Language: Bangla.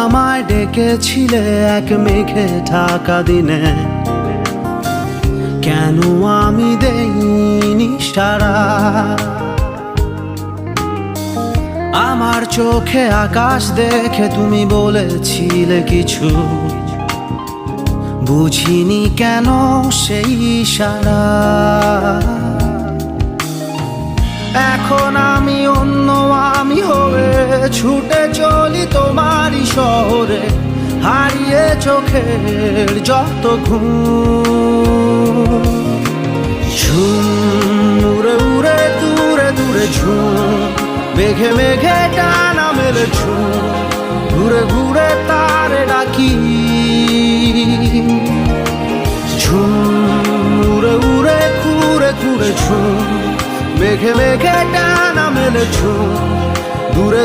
আমায় ডেকেছিলে এক মেঘে ঢাকা দিনে, কেন আমি দেইনি সাড়া? আমার চোখে আকাশ দেখে তুমি বলেছিলে কিছু, বুঝিনি কেন সেই ইশারা। এখন আমি অন্য আমি হয়ে ছুটে চলি তোমারই শহরে, হারিয়ে চোখের যত ঘুম। ঝুম উড়ে উড়ে দূরে দূরে ঝুম, মেঘে মেঘে টানা মেলে ঝুম, ঘুরে ঘুরে তারে ডাকি। ঝুম উড়ে উড়ে ঘুরে ঘুরে ঝুম, মেঘে মেঘে টানা মেলে ঝুম, দূরে